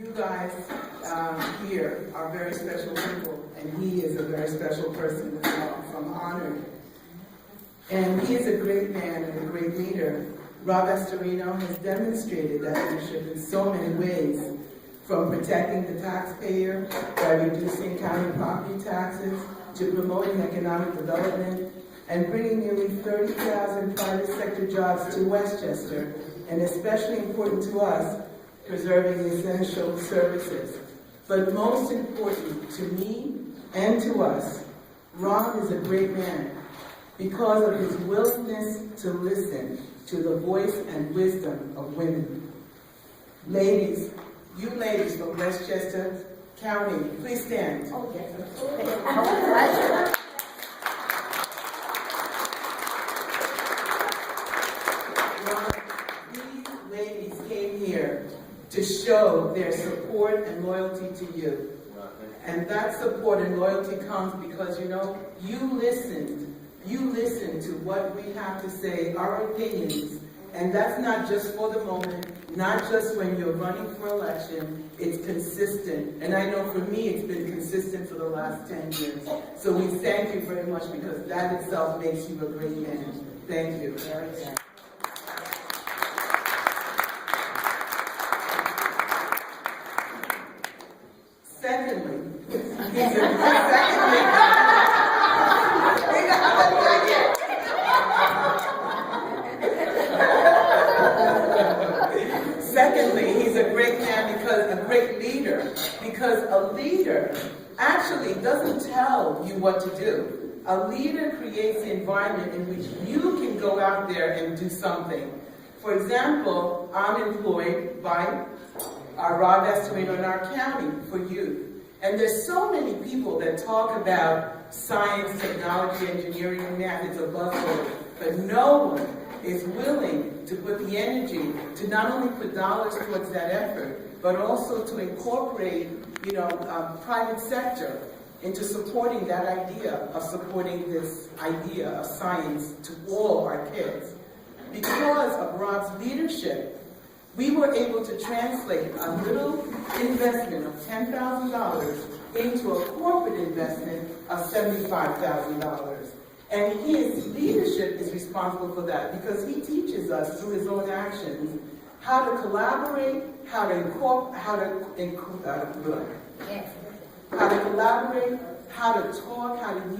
You guys here are very special people, and he is a very special person as well, so I'm honored. And he is a great man and a great leader. Rob Astorino has demonstrated that leadership in so many ways, from protecting the taxpayer by reducing county property taxes, to promoting economic development, and bringing nearly 30,000 private sector jobs to Westchester, and especially important to us, preserving essential services. But most important to me and to us, Ron is a great man because of his willingness to listen to the voice and wisdom of women. Ladies, you ladies from Westchester County, please stand. Oh, yes. These ladies came here to show their support and loyalty to you. And that support and loyalty comes because, you know, you listened to what we have to say, our opinions, and that's not just for the moment, not just when you're running for election, it's consistent. And I know for me it's been consistent for the last 10 years. So we thank you very much because that itself makes you a great man. Thank you. Secondly, he's a great man because a great leader. Because a leader actually doesn't tell you what to do. A leader creates the environment in which you can go out there and do something. For example, I'm employed by Rob Astorino in our county for youth. And there's so many people that talk about science, technology, engineering, and math. It's a buzzword. But no one is willing to put the energy to not only put dollars towards that effort, but also to incorporate, private sector into supporting that idea of supporting this idea of science to all our kids. Because of Rob's leadership, we were able to translate a little investment of $10,000 into a corporate investment of $75,000. And his leadership is responsible for that because he teaches us through his own actions how to collaborate, how to talk, how to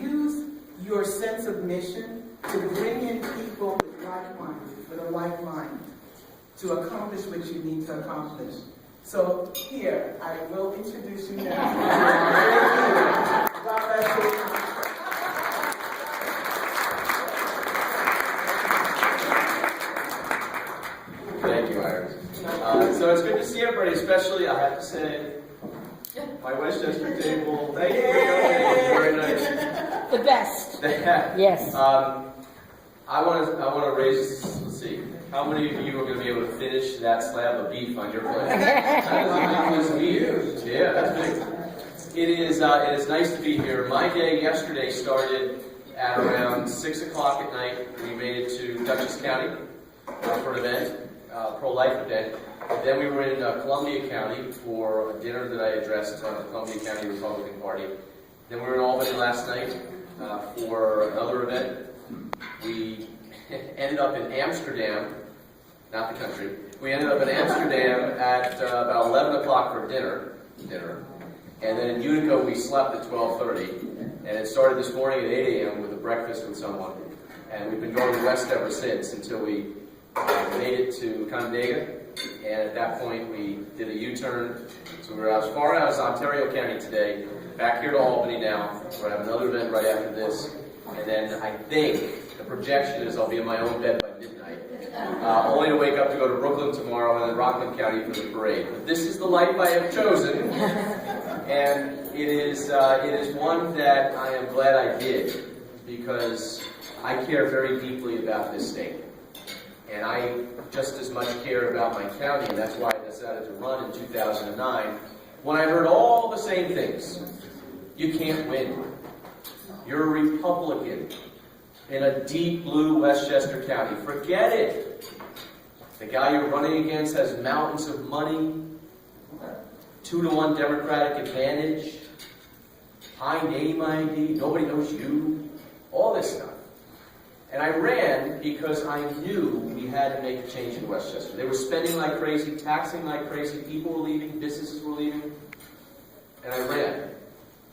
use your sense of mission to bring in people with a like mind, to accomplish what you need to accomplish. So here, I will introduce you now. Thank you, Iris. So it's good to see everybody, especially, I have to say, my Westchester table. Thank you for coming. Very nice. The best. Yes. I want to raise, let's see, how many of you are going to be able to finish that slab of beef on your plate? Yeah, that's big. It is nice to be here. My day yesterday started at around 6 o'clock at night. We made it to Dutchess County for an event, pro-life event. Then we were in Columbia County for a dinner that I addressed the Columbia County Republican Party. Then we were in Albany last night for another event. We ended up in Amsterdam, not the country. We ended up in Amsterdam at about 11 o'clock for dinner. And then in Utica we slept at 12:30. And it started this morning at 8 a.m. with a breakfast with someone. And we've been going west ever since until we made it to Condega. And at that point we did a U-turn. So we're as far as Ontario County today, back here to Albany now. We're going to have another event right after this. And then I think the projection is I'll be in my own bed by midnight. Only to wake up to go to Rockland tomorrow and then Rockland County for the parade. But this is the life I have chosen. And it is one that I am glad I did because I care very deeply about this state. And I just as much care about my county, and that's why I decided to run in 2009, when I heard all the same things. You can't win. You're a Republican in a deep blue Westchester County. Forget it. The guy you're running against has mountains of money. 2-to-1 Democratic advantage, high name ID, nobody knows you, all this stuff. And I ran because I knew we had to make a change in Westchester. They were spending like crazy, taxing like crazy, people were leaving, businesses were leaving, and I ran.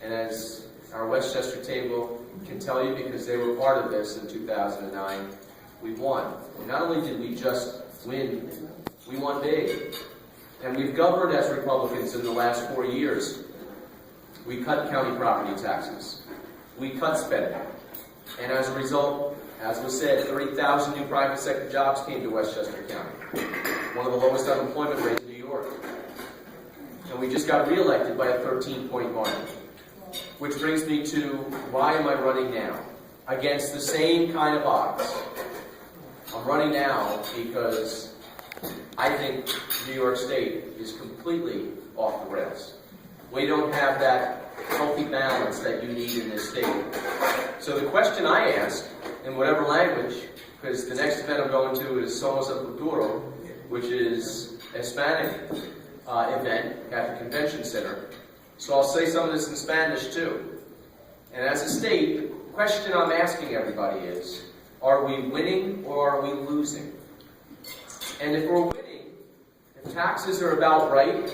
And as our Westchester table can tell you, because they were part of this in 2009, we won. And not only did we just win, we won big. And we've governed as Republicans in the last 4 years. We cut county property taxes. We cut spending. And as a result, as was said, 30,000 new private sector jobs came to Westchester County. One of the lowest unemployment rates in New York. And we just got reelected by a 13-point margin. Which brings me to, why am I running now? Against the same kind of odds. I'm running now because I think New York State is completely off the rails. We don't have that healthy balance that you need in this state. So the question I ask, in whatever language, because the next event I'm going to is Somos el Futuro, which is a Hispanic event at the convention center. So I'll say some of this in Spanish too. And as a state, the question I'm asking everybody is, are we winning or are we losing? And if we're winning, if taxes are about right,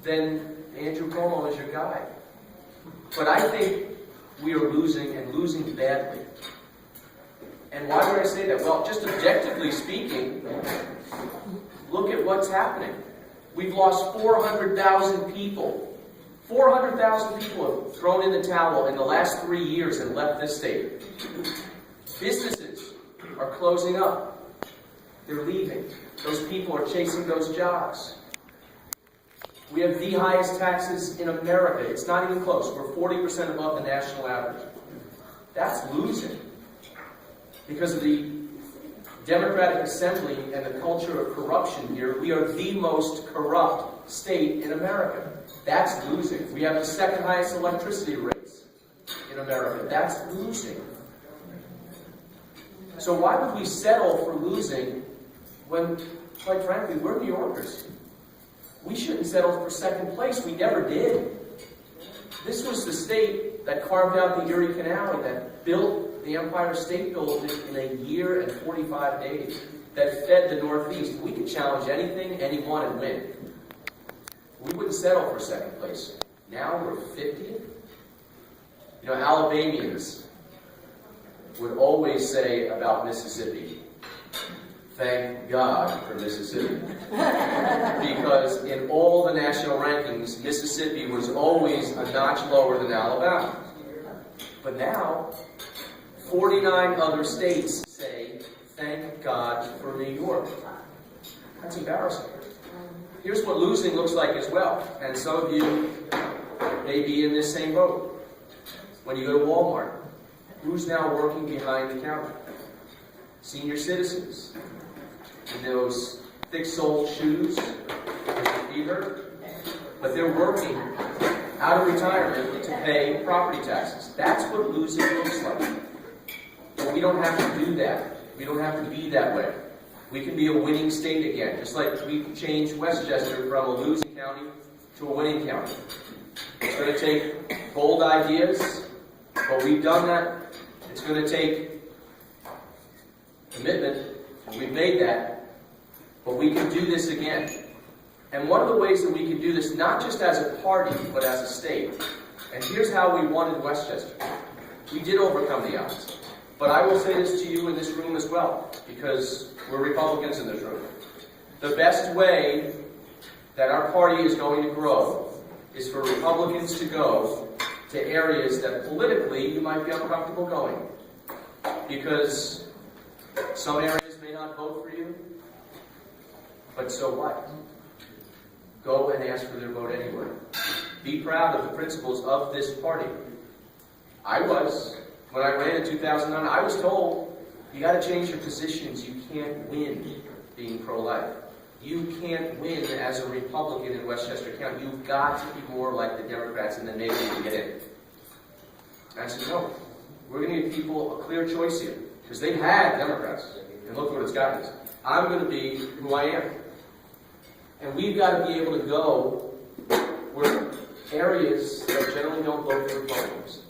then Andrew Cuomo is your guy. But I think we are losing, and losing badly. And why would I say that? Well, just objectively speaking, look at what's happening. We've lost 400,000 people. 400,000 people have thrown in the towel in the last 3 years and left this state. Businesses are closing up. They're leaving. Those people are chasing those jobs. We have the highest taxes in America. It's not even close. We're 40% above the national average. That's losing. Because of the Democratic Assembly and the culture of corruption here, we are the most corrupt state in America. That's losing. We have the second highest electricity rates in America. That's losing. So why would we settle for losing when, quite frankly, we're New Yorkers? We shouldn't settle for second place. We never did. This was the state that carved out the Erie Canal and that built the Empire State Building in a year and 45 days, that fed the Northeast. We could challenge anything, anyone, and win. We wouldn't settle for second place. Now we're 50th. You know, Alabamians would always say about Mississippi, thank God for Mississippi. Because in all the national rankings, Mississippi was always a notch lower than Alabama. But now, 49 other states say, thank God for New York. That's embarrassing. Here's what losing looks like as well. And some of you may be in this same boat. When you go to Walmart, who's now working behind the counter? Senior citizens. In those thick-soled shoes with your feet hurt. But they're working out of retirement to pay property taxes. That's what losing looks like. But we don't have to do that. We don't have to be that way. We can be a winning state again, just like we changed Westchester from a losing county to a winning county. It's going to take bold ideas, but we've done that. It's going to take commitment, and we've made that, but we can do this again. And one of the ways that we can do this, not just as a party, but as a state, and here's how we won in Westchester. We did overcome the odds. But I will say this to you in this room as well, because we're Republicans in this room. The best way that our party is going to grow is for Republicans to go to areas that politically you might be uncomfortable going. Because some areas may not vote for you, but so what? Go and ask for their vote anyway. Be proud of the principles of this party. I was. When I ran in 2009, I was told, you got to change your positions. You can't win being pro-life. You can't win as a Republican in Westchester County. You've got to be more like the Democrats, and then maybe you can get in. And I said, no. We're going to give people a clear choice here. Because they've had Democrats. And look what it's gotten us. I'm going to be who I am. And we've got to be able to go where areas that generally don't vote for Republicans.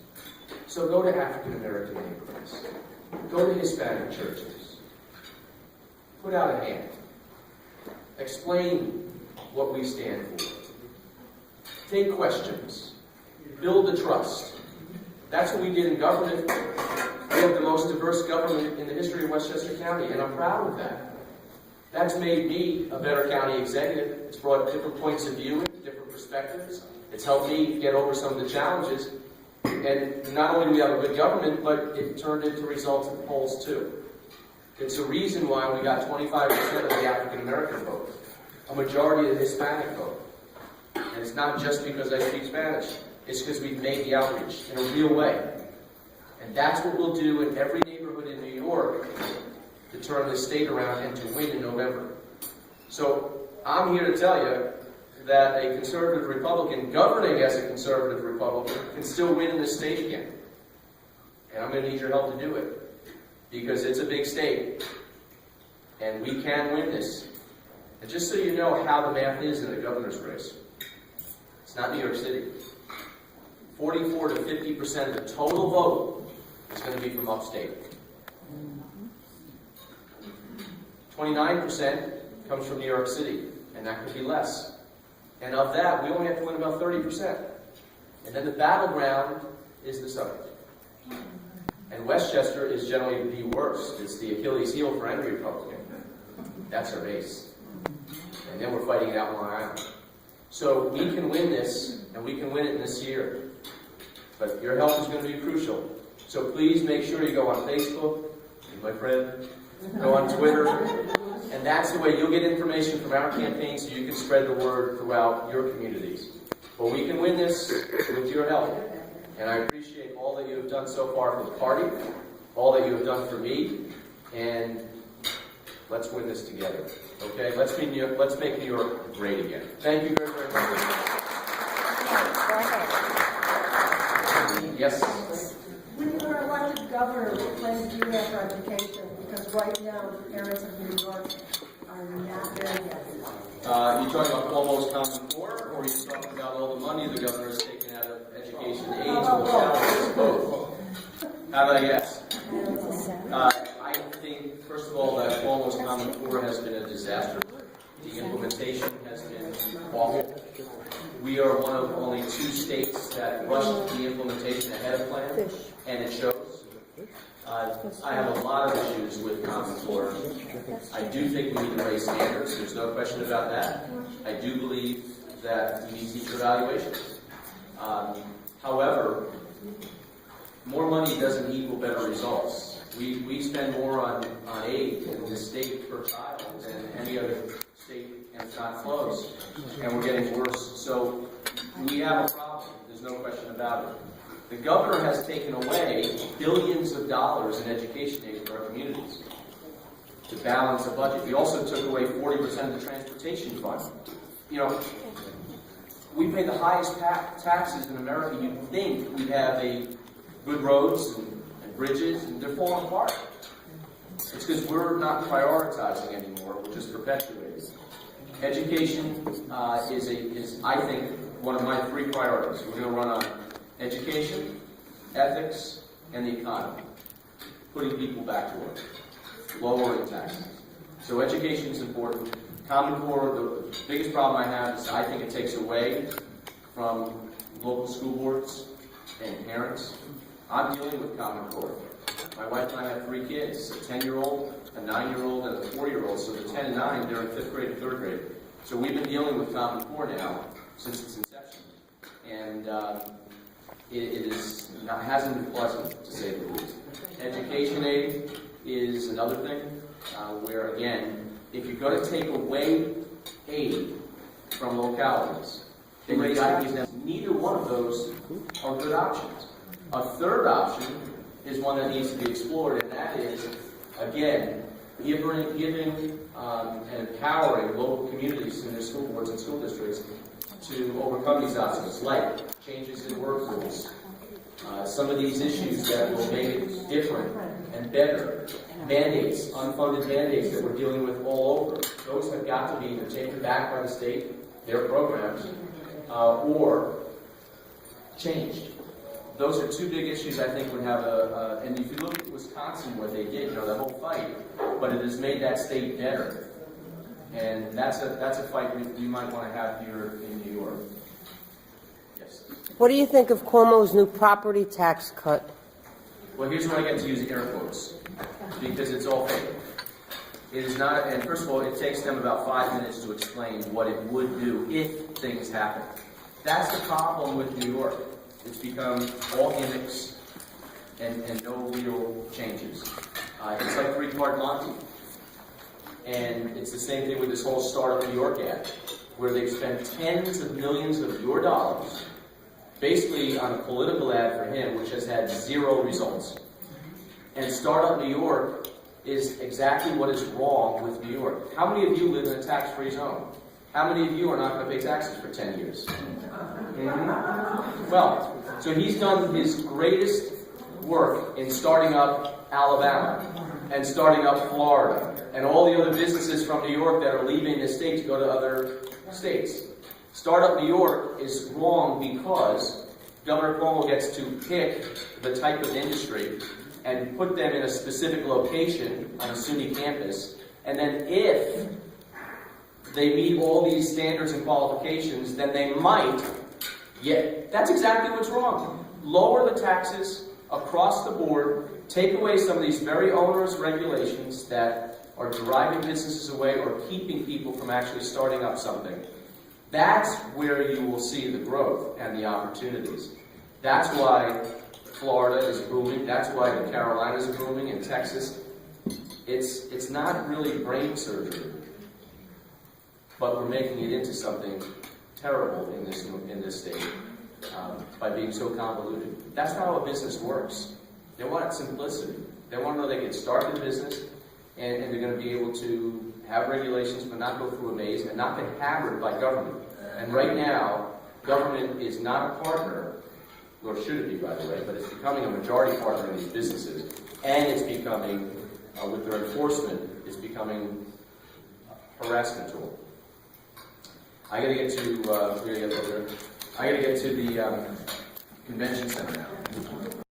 So go to African American neighborhoods. Go to Hispanic churches. Put out a hand. Explain what we stand for. Take questions. Build the trust. That's what we did in government. We have the most diverse government in the history of Westchester County, and I'm proud of that. That's made me a better county executive. It's brought different points of view, different perspectives. It's helped me get over some of the challenges. And not only do we have a good government, but it turned into results at the polls too. It's a reason why we got 25% of the African American vote, a majority of the Hispanic vote. And it's not just because I speak Spanish. It's because we've made the outreach in a real way. And that's what we'll do in every neighborhood in New York to turn the state around and to win in November. So I'm here to tell you that a conservative Republican governing as a conservative Republican can still win in this state again. And I'm going to need your help to do it. Because it's a big state. And we can win this. And just so you know how the math is in a governor's race. It's not New York City. 44 to 50% of the total vote is going to be from upstate. 29% comes from New York City, and that could be less. And of that, we only have to win about 30%. And then the battleground is the suburbs. And Westchester is generally the worst. It's the Achilles heel for any Republican. That's our base. And then we're fighting it out in Long Island. So we can win this, and we can win it in this year. But your help is going to be crucial. So please make sure you go on Facebook, my friend, go on Twitter, and that's the way you'll get information from our campaign so you can spread the word throughout your communities. But we can win this with your help. And I appreciate all that you have done so far for the party, all that you have done for me, and let's win this together. Okay? Let's make New York great again. Thank you very, very much. Yes? When you were elected governor, what plans do you have for education? Because right now, the parents of New York are not there yet. You talking about Cuomo's Common Core, or are you talking about all the money the governor has taken out of education aids or salaries? Both. How about a yes? I think, first of all, that Cuomo's Common Core has been a disaster. The implementation has been awful. We are one of only 2 states that rushed the implementation ahead of plan, and it shows. I have a lot of issues with Common Core. I do think we need to raise standards. There's no question about that. I do believe that we need teacher evaluations. However, more money doesn't equal better results. We spend more on aid in this state per child than any other state, and it's not close. And we're getting worse. So we have a problem. There's no question about it. The governor has taken away billions of dollars in education aid for our communities to balance the budget. He also took away 40% of the transportation fund. You know, we pay the highest taxes in America. You'd think we'd have a good roads and bridges, and they're falling apart. It's because we're not prioritizing anymore. We're just perpetuating. Education is, I think, one of my 3 priorities. We're going to run on education, ethics, and the economy. Putting people back to work. Lowering taxes. So education is important. Common Core, the biggest problem I have is I think it takes away from local school boards and parents. I'm dealing with Common Core. My wife and I have 3 kids, a 10-year-old, a 9-year-old, and a 4-year-old. So the 10 and 9, they're in 5th grade and 3rd grade. So we've been dealing with Common Core now since its inception. And it hasn't been pleasant, to say the least. Education aid is another thing where, again, if you're going to take away aid from localities, they raise IPs. Neither one of those are good options. A third option is one that needs to be explored, and that is, again, giving and empowering local communities and their school boards and school districts to overcome these obstacles, like changes in work rules, Some of these issues that will make it different and better. Mandates, unfunded mandates that we're dealing with all over. Those have got to be either taken back by the state, their programs, or changed. Those are two big issues I think would have and if you look at Wisconsin, what they did, the whole fight, but it has made that state better. And that's a fight we might want to have here in New York. Yes. What do you think of Cuomo's new property tax cut? Well, here's where I get to use air quotes, because it's all fake. It is not, and first of all, it takes them about 5 minutes to explain what it would do if things happen. That's the problem with New York. It's become all gimmicks and no real changes. It's like three-part Monty. And it's the same thing with this whole Startup New York ad, where they've spent tens of millions of your dollars basically on a political ad for him, which has had 0 results. And Startup New York is exactly what is wrong with New York. How many of you live in a tax-free zone? How many of you are not going to pay taxes for 10 years? Mm-hmm. Well, so he's done his greatest work in starting up Alabama and starting up Florida and all the other businesses from New York that are leaving the state to go to other states. Startup New York is wrong because Governor Cuomo gets to pick the type of industry and put them in a specific location on a SUNY campus, and then if they meet all these standards and qualifications, then they might, that's exactly what's wrong. Lower the taxes across the board, take away some of these very onerous regulations that are driving businesses away or keeping people from actually starting up something. That's where you will see the growth and the opportunities. That's why Florida is booming. That's why the Carolinas are booming, and Texas. It's not really brain surgery, but we're making it into something terrible in this state by being so convoluted. That's not how a business works. They want simplicity. They want to know they can start the business and they're going to be able to have regulations but not go through a maze and not get hammered by government. And right now, government is not a partner, or should it be, by the way, but it's becoming a majority partner in these businesses, and it's becoming, with their enforcement, it's becoming a harassment tool. I got to get to the convention center now.